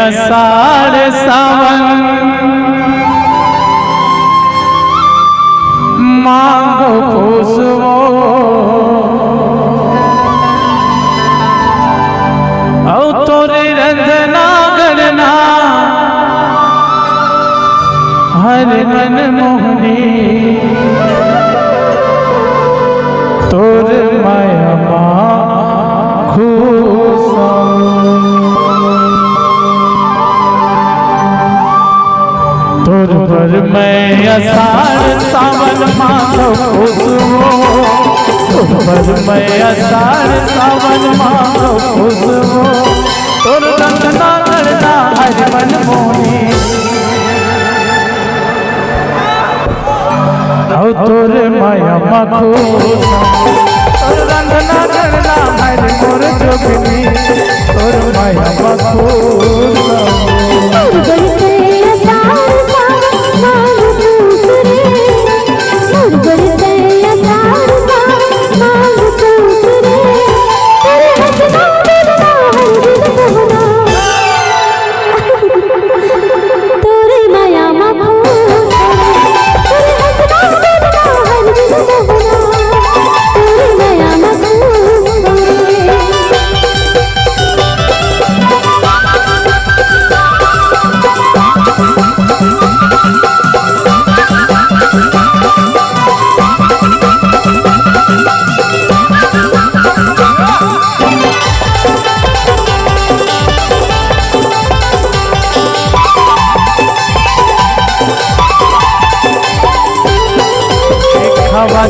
अषाढ़ सावन मांगो पूसवो औ तोरे रंधना गणना हर मन मोहनी तोर माया खुशा तोर पर मैं अषाढ़ सावन माधो खुशबो तोर पर मैं अषाढ़ सावन माधो खुशबो तोर रंगना गणना हर मन मोही औ तोर माया खुशा तोर रंगना गणना हर मोर जोगनी तोर माया खुशा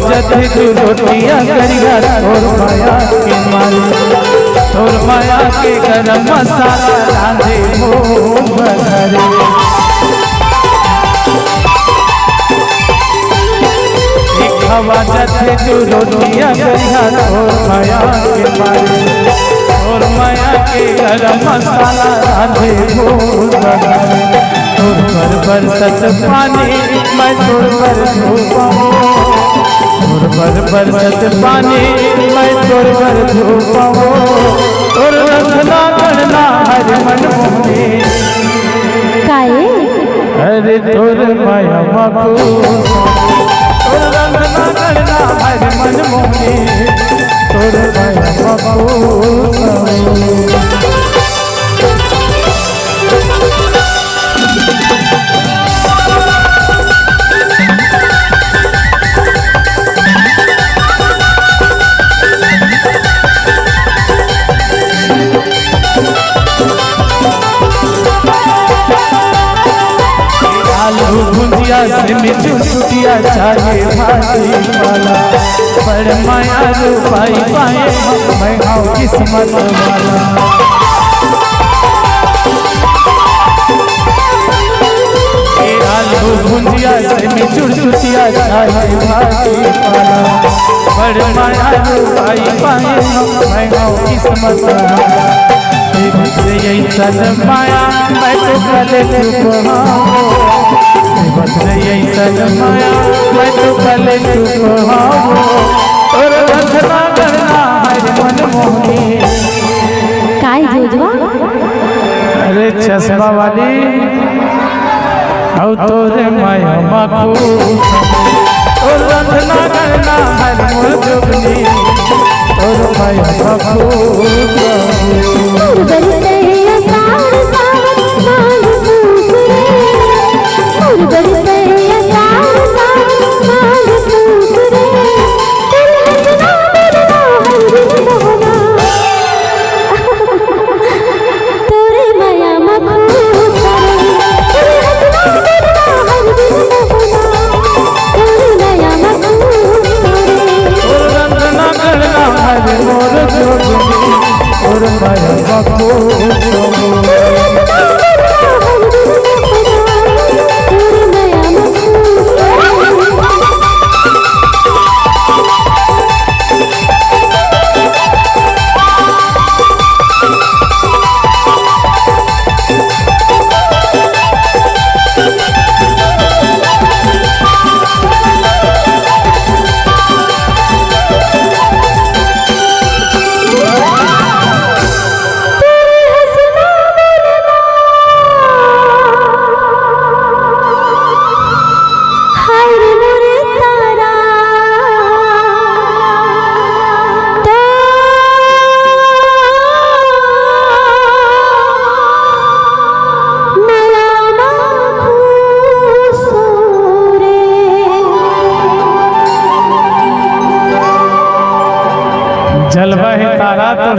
जदि तू रोटियां करिया तोर माया के मारी तोर माया के गरम मसाला रांधे भोग बघरे हवा जदि तू रोटियां करिया तोर माया के मारी तोर माया के गरम मसाला रांधे भोग बघरे तोर पर बरसत पानी मैं तोर पर धूपा तोर पर बरसत पानी मैं तोर पर धूपा तोर रंगना गणना हर मन मोहे काये अरे तोर माया खुशा तोर रंगना गणना हर मन मोहे तोर माया खुशा भुंजिया से मिठू सुटिया चाहे भाजी वाला पर माया रूपाई पाए मैं हाँ किस्मत वाला आलू भुंजिया से मिठू सुटिया चाहे भाजी वाला पर माया रूपाई पाए मैं हाँ किस्मत वाला सन माया मैं तो कले चुप सन माया मैं तो कले चुप और रंगना गणना हर मन मोही काय जोजवा अरे चश्मा वाली औ तोरे माया खुशा और रंगना गणना हर मोर जोगनी और माया खुशा